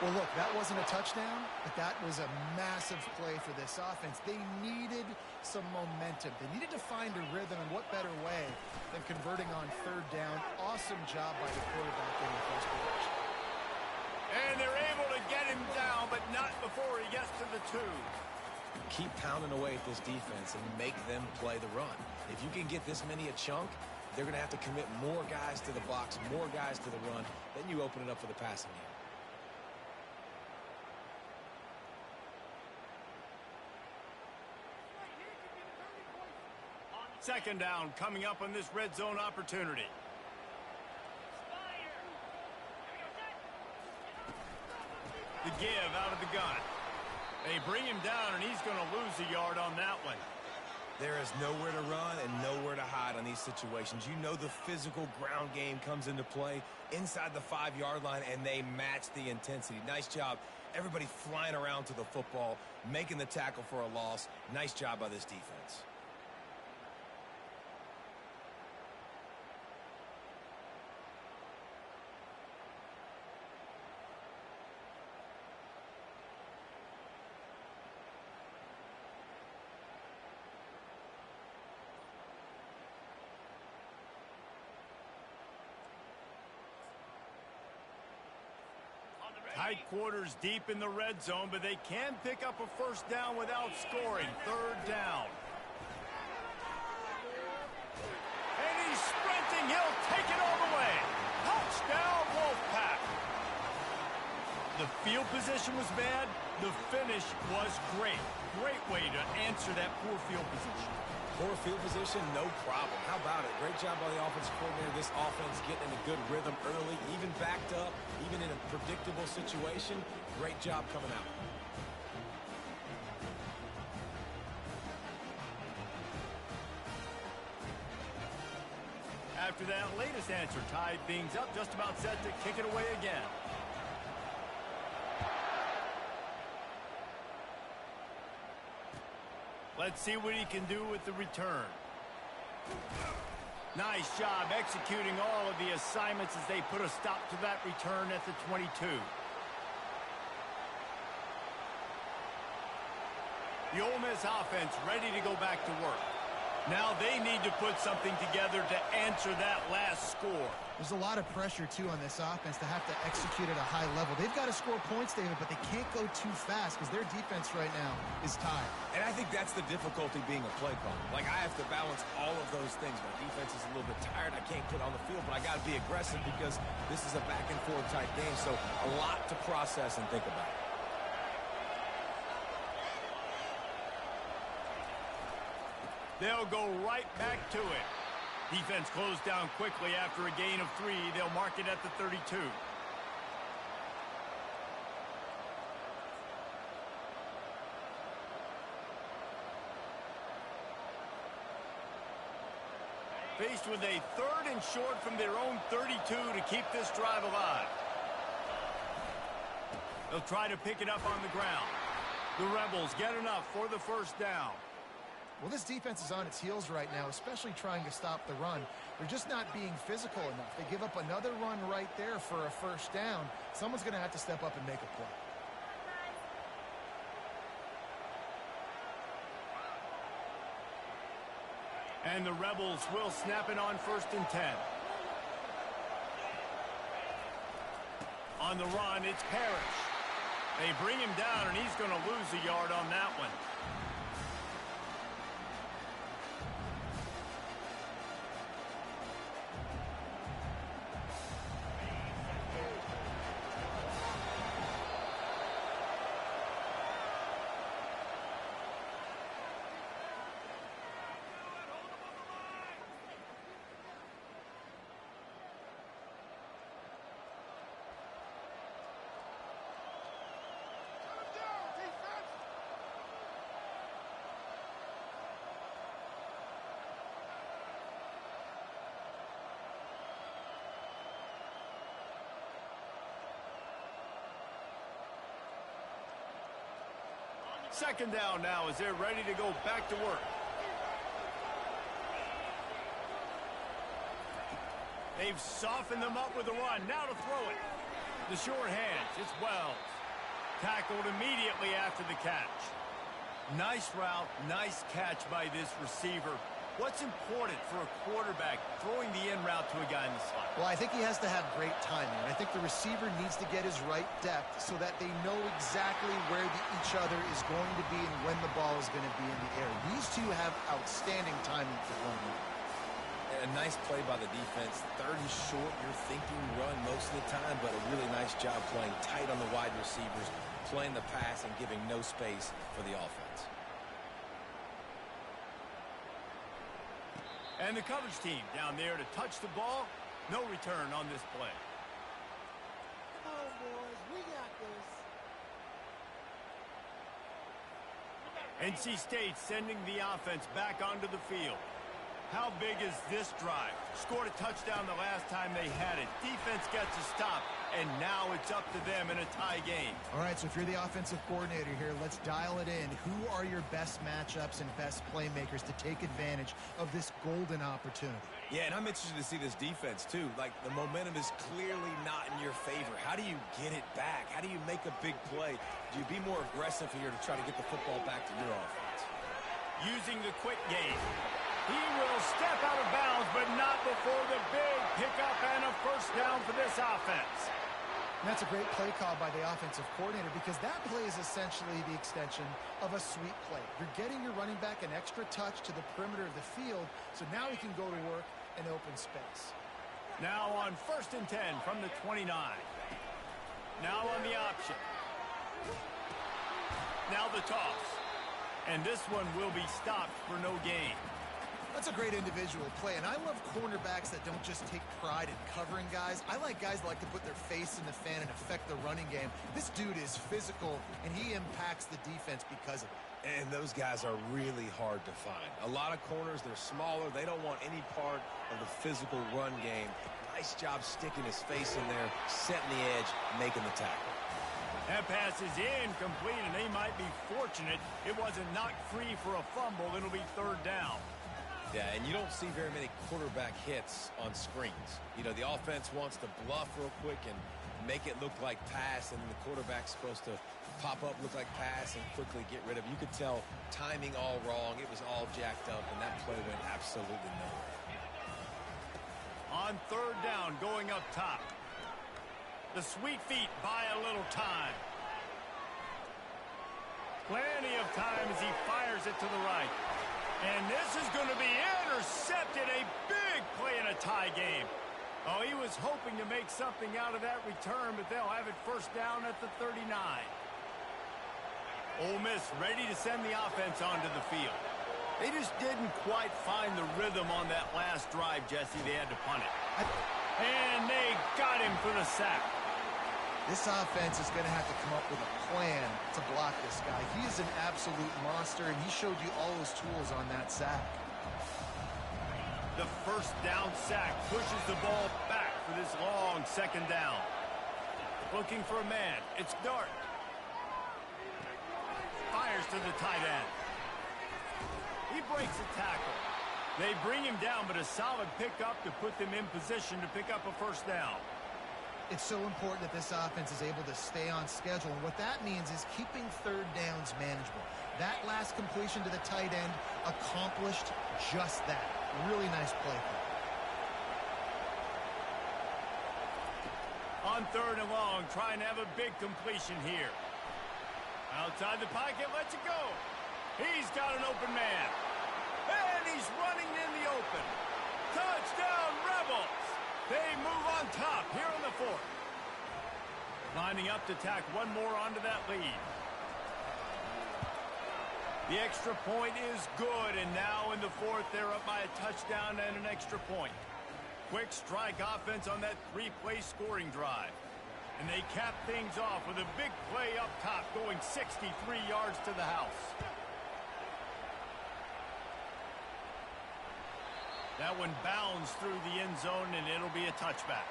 Well, look, that wasn't a touchdown, but that was a massive play for this offense. They needed some momentum. They needed to find a rhythm, and what better way than converting on third down. Awesome job by the quarterback in the first possession. And they're able to get him down, but not before he gets to the 2. Keep pounding away at this defense and make them play the run. If you can get this many a chunk, they're going to have to commit more guys to the box, more guys to the run. Then you open it up for the passing game. Second down coming up on this red zone opportunity. The give out of the gun. They bring him down, and he's going to lose a yard on that one. There is nowhere to run and nowhere to hide on these situations. You know the physical ground game comes into play inside the 5-yard line, and they match the intensity. Nice job. Everybody flying around to the football, making the tackle for a loss. Nice job by this defense. Tight quarters deep in the red zone, but they can pick up a first down without scoring. Third down. And he's sprinting. He'll take it all the way. Touchdown, Wolfpack. The field position was bad. The finish was great. Great way to answer that poor field position. Poor field position, no problem. How about it? Great job by the offensive coordinator. This offense getting in a good rhythm early, even backed up, even in a predictable situation. Great job coming out. After that latest answer, tied things up, just about set to kick it away again. Let's see what he can do with the return. Nice job executing all of the assignments as they put a stop to that return at the 22. The Ole Miss offense ready to go back to work. Now they need to put something together to answer that last score. There's a lot of pressure, too, on this offense to have to execute at a high level. They've got to score points, David, but they can't go too fast because their defense right now is tired. And I think that's the difficulty being a play caller. Like, I have to balance all of those things. My defense is a little bit tired. I can't put on the field, but I got to be aggressive because this is a back-and-forth type game, so a lot to process and think about. They'll go right back to it. Defense closed down quickly after a gain of 3. They'll mark it at the 32. Faced with a 3rd and short from their own 32 to keep this drive alive. They'll try to pick it up on the ground. The Rebels get enough for the first down. Well, this defense is on its heels right now, especially trying to stop the run. They're just not being physical enough. They give up another run right there for a first down. Someone's going to have to step up and make a play. And the Rebels will snap it on 1st and 10. On the run, it's Parrish. They bring him down, and he's going to lose a yard on that one. Second down now as they're ready to go back to work. They've softened them up with a run. Now to throw it. The short hands. It's Wells. Tackled immediately after the catch. Nice route. Nice catch by this receiver. What's important for a quarterback throwing the in route to a guy in the slot? Well, I think he has to have great timing. And I think the receiver needs to get his right depth so that they know exactly where each other is going to be and when the ball is going to be in the air. These two have outstanding timing for one another. A nice play by the defense. 30 short, you're thinking run most of the time, but a really nice job playing tight on the wide receivers, playing the pass and giving no space for the offense. And the coverage team down there to touch the ball. No return on this play. Come on, boys. We got this. NC State sending the offense back onto the field. How big is this drive? Scored a touchdown the last time they had it. Defense gets a stop, and now it's up to them in a tie game. All right, so if you're the offensive coordinator here, let's dial it in. Who are your best matchups and best playmakers to take advantage of this golden opportunity? Yeah, and I'm interested to see this defense, too. Like, the momentum is clearly not in your favor. How do you get it back? How do you make a big play? Do you be more aggressive here to try to get the football back to your offense? Using the quick game. He will step out of bounds, but not before the big pickup and a first down for this offense. And that's a great play call by the offensive coordinator because that play is essentially the extension of a sweep play. You're getting your running back an extra touch to the perimeter of the field, so now he can go to work in open space. Now on 1st and 10 from the 29. Now on the option. Now the toss. And this one will be stopped for no gain. That's a great individual play, and I love cornerbacks that don't just take pride in covering guys. I like guys that like to put their face in the fan and affect the running game. This dude is physical, and he impacts the defense because of it. And those guys are really hard to find. A lot of corners, they're smaller. They don't want any part of the physical run game. Nice job sticking his face in there, setting the edge, making the tackle. That pass is incomplete, and they might be fortunate it wasn't knocked free for a fumble. It'll be 3rd down. Yeah, and you don't see very many quarterback hits on screens. You know, the offense wants to bluff real quick and make it look like pass, and the quarterback's supposed to pop up, look like pass, and quickly get rid of it. You could tell timing all wrong. It was all jacked up, and that play went absolutely nowhere. On 3rd down, going up top. The sweet feet buy a little time. Plenty of time as he fires it to the right. And this is going to be intercepted. A big play in a tie game. Oh, he was hoping to make something out of that return, but they'll have it 1st down at the 39. Ole Miss ready to send the offense onto the field. They just didn't quite find the rhythm on that last drive, Jesse. They had to punt it. And they got him for the sack. This offense is going to have to come up with a plan to block this guy. He is an absolute monster, and he showed you all his tools on that sack. The 1st down sack pushes the ball back for this long 2nd down. Looking for a man. It's Dart. Fires to the tight end. He breaks a tackle. They bring him down, but a solid pickup to put them in position to pick up a 1st down. It's so important that this offense is able to stay on schedule, and what that means is keeping 3rd downs manageable. That last completion to the tight end accomplished just that. Really nice play. On 3rd and long, trying to have a big completion here. Outside the pocket, lets it go. He's got an open man. And he's running in the open. Touchdown, Rebels! They move on top here in the 4th. Lining up to tack one more onto that lead. The extra point is good, and now in the 4th, they're up by a touchdown and an extra point. Quick strike offense on that 3-play scoring drive. And they cap things off with a big play up top, going 63 yards to the house. That one bounds through the end zone, and it'll be a touchback.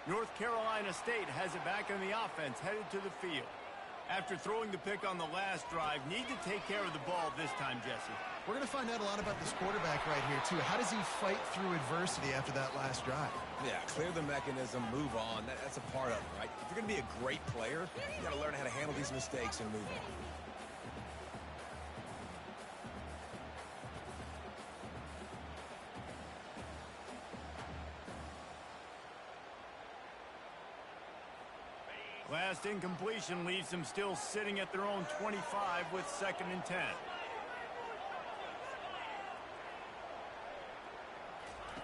North Carolina State has it back in the offense, headed to the field. After throwing the pick on the last drive, need to take care of the ball this time, Jesse. We're going to find out a lot about this quarterback right here, too. How does he fight through adversity after that last drive? Yeah, clear the mechanism, move on. That's a part of it, right? If you're going to be a great player, you got to learn how to handle these mistakes and move on. Last incompletion leaves them still sitting at their own 25 with 2nd and 10.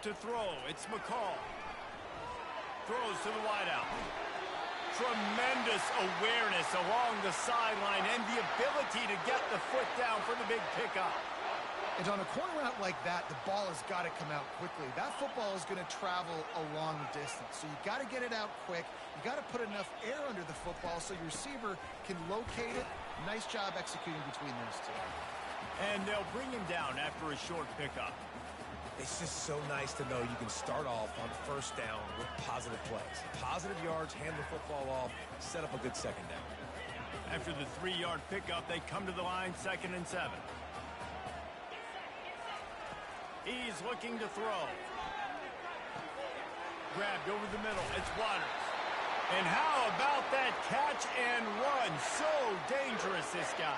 To throw, it's McCall. Throws to the wideout. Tremendous awareness along the sideline and the ability to get the foot down for the big pickup. And on a corner route like that, the ball has got to come out quickly. That football is going to travel a long distance. So you got to get it out quick. You got to put enough air under the football so your receiver can locate it. Nice job executing between those two. And they'll bring him down after a short pickup. It's just so nice to know you can start off on 1st down with positive plays. Positive yards, hand the football off, set up a good 2nd down. After the 3-yard pickup, they come to the line 2nd and 7. He's looking to throw. Grabbed over the middle. It's Waters. And how about that catch and run? So dangerous, this guy.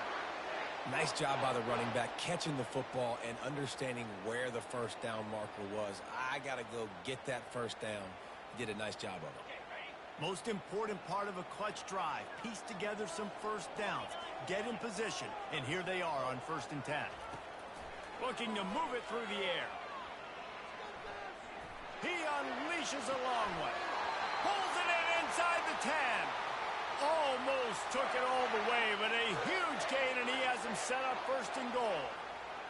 Nice job by the running back, catching the football and understanding where the 1st down marker was. I got to go get that 1st down. He did a nice job of it. Most important part of a clutch drive. Piece together some 1st downs. Get in position. And here they are on 1st and 10. Looking to move it through the air. He unleashes a long way. Pulls it in inside the 10. Almost took it all the way, but a huge gain, and he has him set up 1st and goal.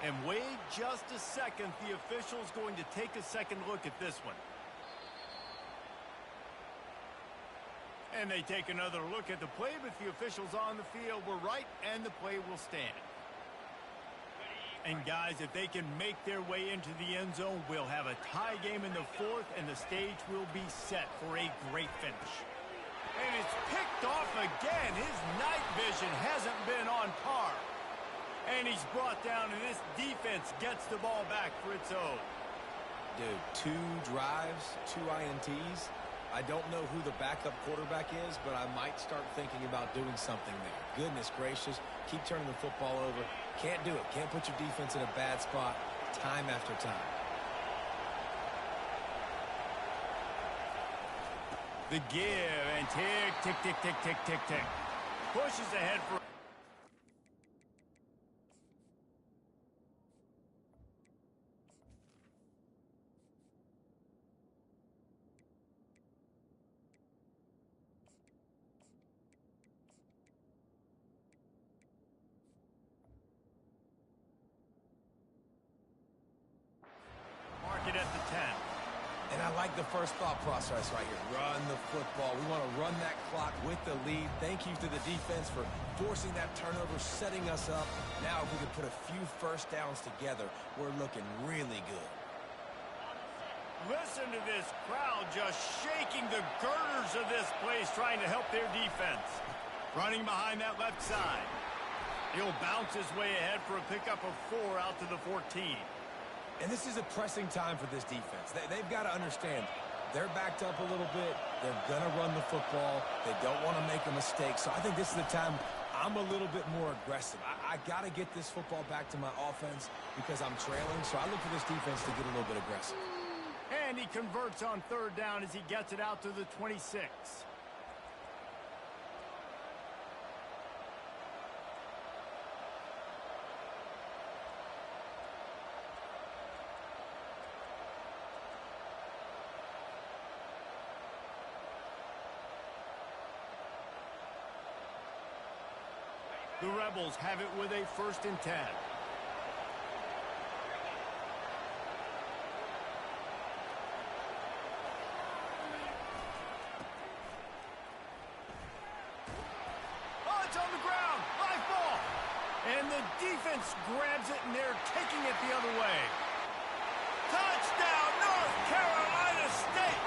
And wait just a second. The official's going to take a second look at this one. And they take another look at the play, but the officials on the field were right, and the play will stand. And guys, if they can make their way into the end zone, we'll have a tie game in the 4th, and the stage will be set for a great finish. And it's picked off again. His night vision hasn't been on par. And he's brought down, and this defense gets the ball back for its own. Dude, 2 drives, 2 INTs. I don't know who the backup quarterback is, but I might start thinking about doing something there. Goodness gracious, keep turning the football over. Can't do it. Can't put your defense in a bad spot time after time. The give, and tick, tick, tick, tick, tick, tick, tick. Pushes ahead for... Mark it at the 10. And I like the first thought process right here. Run the football. We want to run that clock with the lead. Thank you to the defense for forcing that turnover, setting us up. Now, if we can put a few 1st downs together, we're looking really good. Listen to this crowd just shaking the girders of this place, trying to help their defense. Running behind that left side. He'll bounce his way ahead for a pickup of 4 out to the 14. And this is a pressing time for this defense. They've got to understand, they're backed up a little bit. They're going to run the football. They don't want to make a mistake. So I think this is the time I'm a little bit more aggressive. I got to get this football back to my offense because I'm trailing. So I look for this defense to get a little bit aggressive. And he converts on 3rd down as he gets it out to the 26. The Rebels have it with a 1st and 10. Oh, it's on the ground. Live ball. And the defense grabs it, and they're taking it the other way. Touchdown, North Carolina State.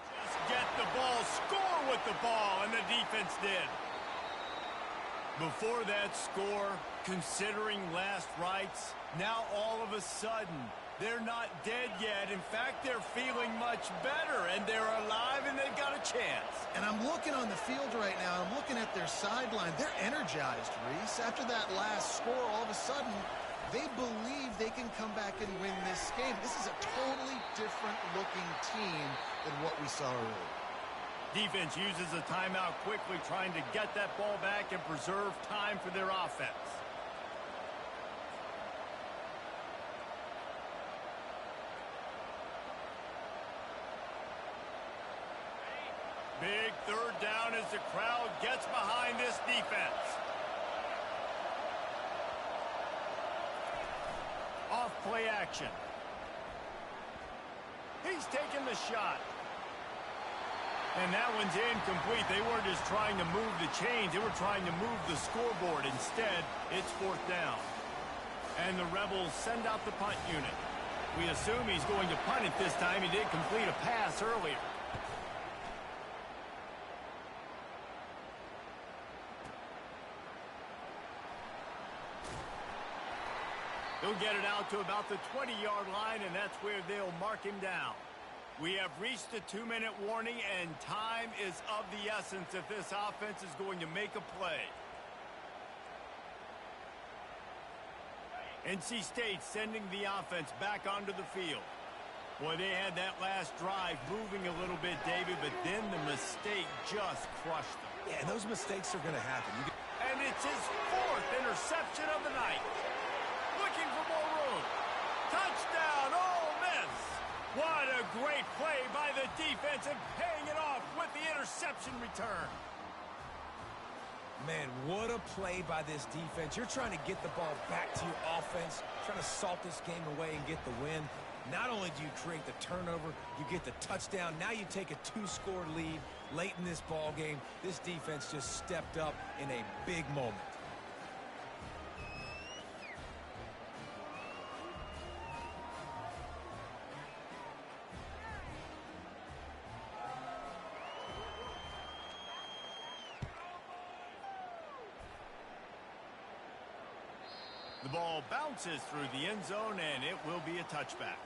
Just get the ball the ball, and the defense did. Before that score, considering last rites, now all of a sudden, they're not dead yet. In fact, they're feeling much better, and they're alive, and they've got a chance. And I'm looking on the field right now. I'm looking at their sideline. They're energized, Reese. After that last score, all of a sudden, they believe they can come back and win this game. This is a totally different-looking team than what we saw earlier. Defense uses a timeout quickly, trying to get that ball back and preserve time for their offense. Big third down as the crowd gets behind this defense. Off play action. He's taking the shot. And that one's incomplete. They weren't just trying to move the chains. They were trying to move the scoreboard. Instead, it's fourth down. And the Rebels send out the punt unit. We assume he's going to punt it this time. He did complete a pass earlier. He'll get it out to about the 20-yard line, and that's where they'll mark him down. We have reached the 2-minute warning, and time is of the essence if this offense is going to make a play. NC State sending the offense back onto the field. Boy, they had that last drive moving a little bit, David, but then the mistake just crushed them. Yeah, and those mistakes are going to happen. And it's his fourth interception of the night. Looking for more room. Touchdown, Ole Miss. What a great play by the defense and paying it off with the interception return. Man, what a play by this defense. You're trying to get the ball back to your offense, trying to salt this game away and get the win. Not only do you create the turnover, you get the touchdown. Now you take a 2-score lead late in this ball game. This defense just stepped up in a big moment. The ball bounces through the end zone, and it will be a touchback.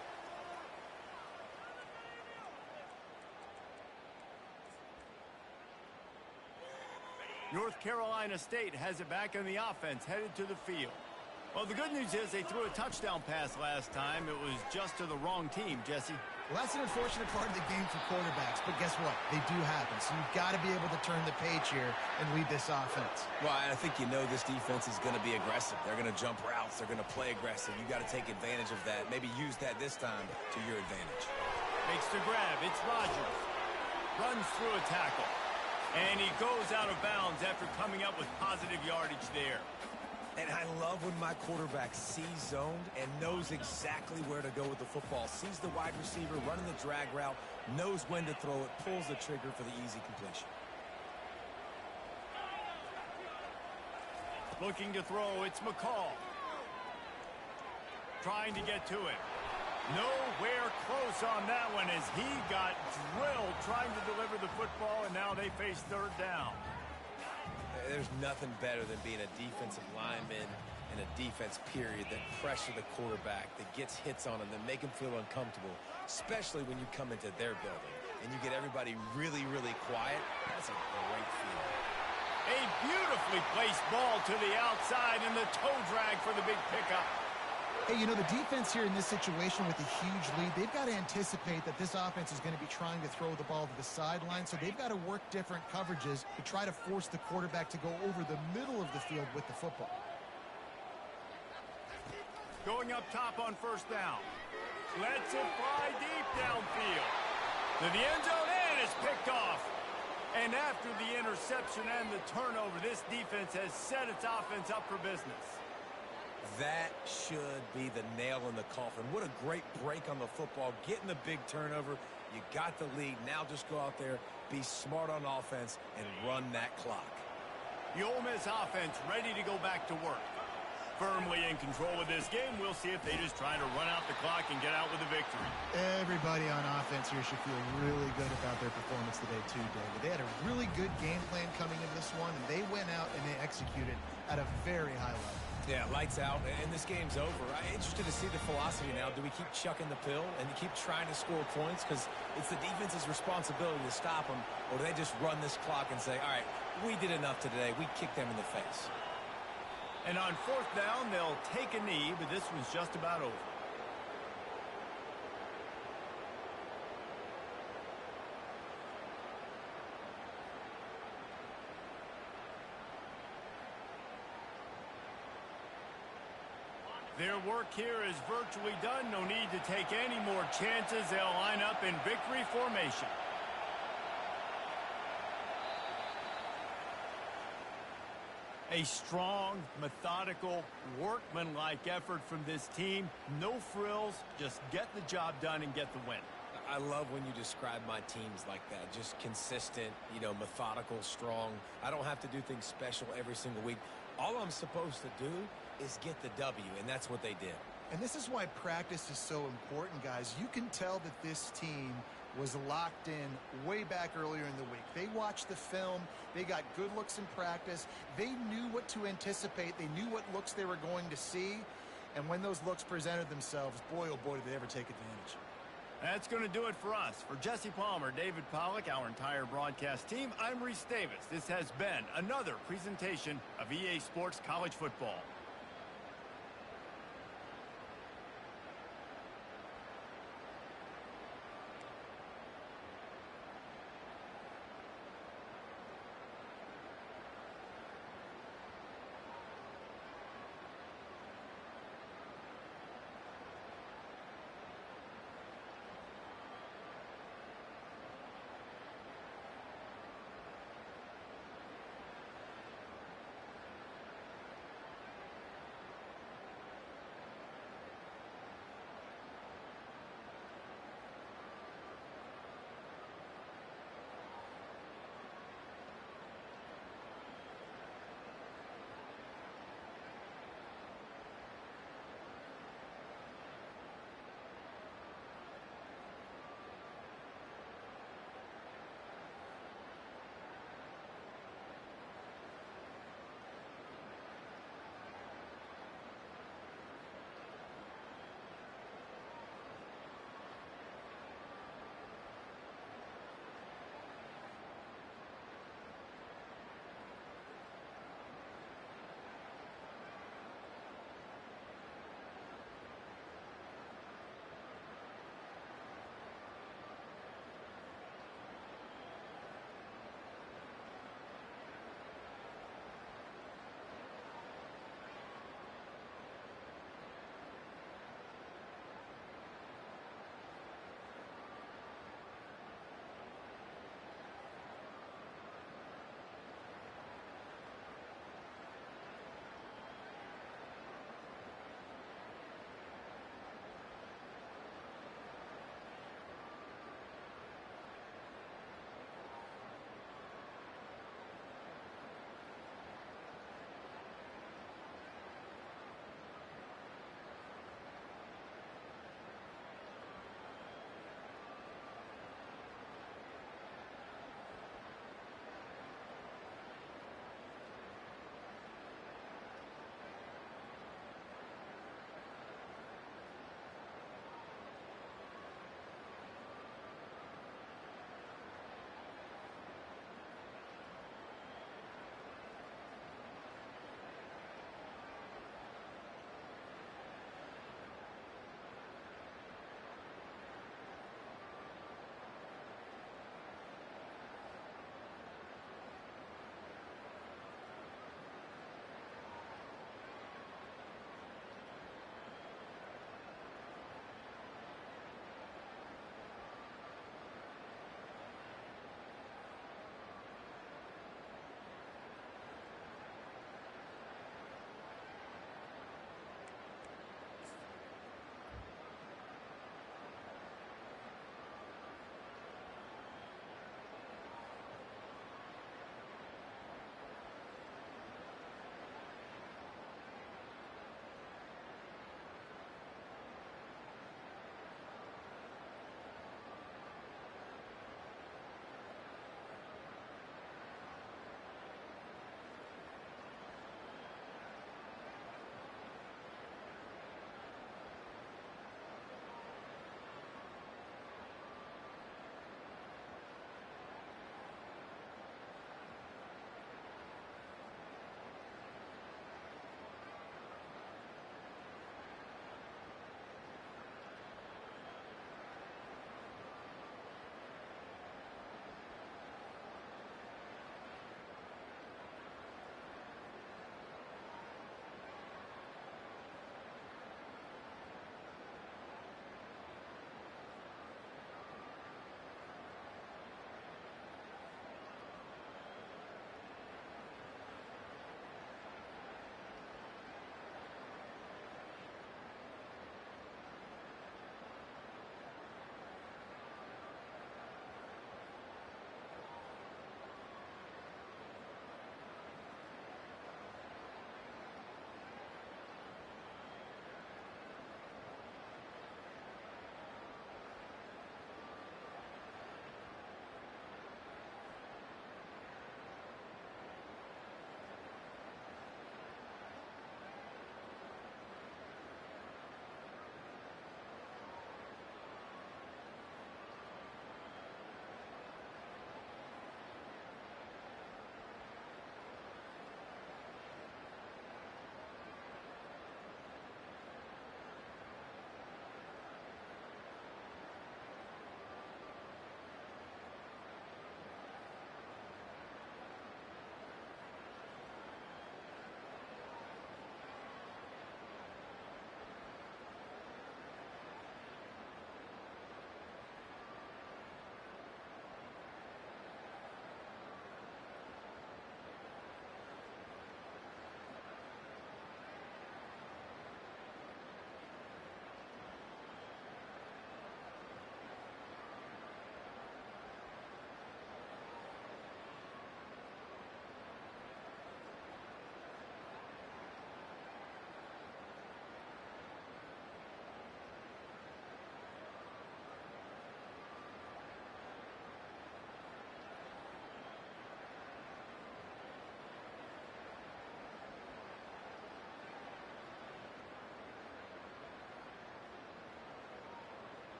North Carolina State has it back on the offense, headed to the field. Well, the good news is they threw a touchdown pass last time. It was just to the wrong team, Jesse. Well, that's an unfortunate part of the game for quarterbacks, but guess what? They do happen, so you've got to be able to turn the page here and lead this offense. Well, I think you know this defense is going to be aggressive. They're going to jump routes. They're going to play aggressive. You got to take advantage of that. Maybe use that this time to your advantage. Makes the grab. It's Rogers. Runs through a tackle. And he goes out of bounds after coming up with positive yardage there. And I love when my quarterback sees zoned and knows exactly where to go with the football. Sees the wide receiver running the drag route, knows when to throw it, pulls the trigger for the easy completion. Looking to throw, it's McCall. Trying to get to it. Nowhere close on that one as he got drilled trying to deliver the football, and now they face third down. There's nothing better than being a defensive lineman in a defense period that pressure the quarterback, that gets hits on him, that make him feel uncomfortable, especially when you come into their building and you get everybody really, really quiet. That's a great feeling. A beautifully placed ball to the outside and the toe drag for the big pickup. Hey, you know, the defense here in this situation with a huge lead, they've got to anticipate that this offense is going to be trying to throw the ball to the sideline, so they've got to work different coverages to try to force the quarterback to go over the middle of the field with the football. Going up top on first down. Lets it fly deep downfield. To the end zone, and it's picked off. And after the interception and the turnover, this defense has set its offense up for business. That should be the nail in the coffin. What a great break on the football. Getting the big turnover. You got the lead. Now just go out there, be smart on offense, and run that clock. The Ole Miss offense ready to go back to work. Firmly in control of this game. We'll see if they just try to run out the clock and get out with a victory. Everybody on defense here should feel really good about their performance today too, David. They had a really good game plan coming into this one, and they went out and they executed at a very high level. Yeah, lights out, and this game's over. I'm interested to see the philosophy now. Do we keep chucking the pill and keep trying to score points? Because it's the defense's responsibility to stop them, or do they just run this clock and say, all right, we did enough today. We kicked them in the face. And on fourth down, they'll take a knee, but this one's just about over. Their work here is virtually done. No need to take any more chances. They'll line up in victory formation. A strong, methodical, workmanlike effort from this team. No frills, just get the job done and get the win. I love when you describe my teams like that. Just consistent, methodical, strong. I don't have to do things special every single week. All I'm supposed to do is get the W, and that's what they did. And this is why practice is so important, guys. You can tell that this team was locked in way back earlier in the week. They watched the film. They got good looks in practice. They knew what to anticipate. They knew what looks they were going to see. And when those looks presented themselves, boy, oh boy, did they ever take advantage. That's going to do it for us. For Jesse Palmer, David Pollack, our entire broadcast team, I'm Reese Davis. This has been another presentation of EA Sports College Football.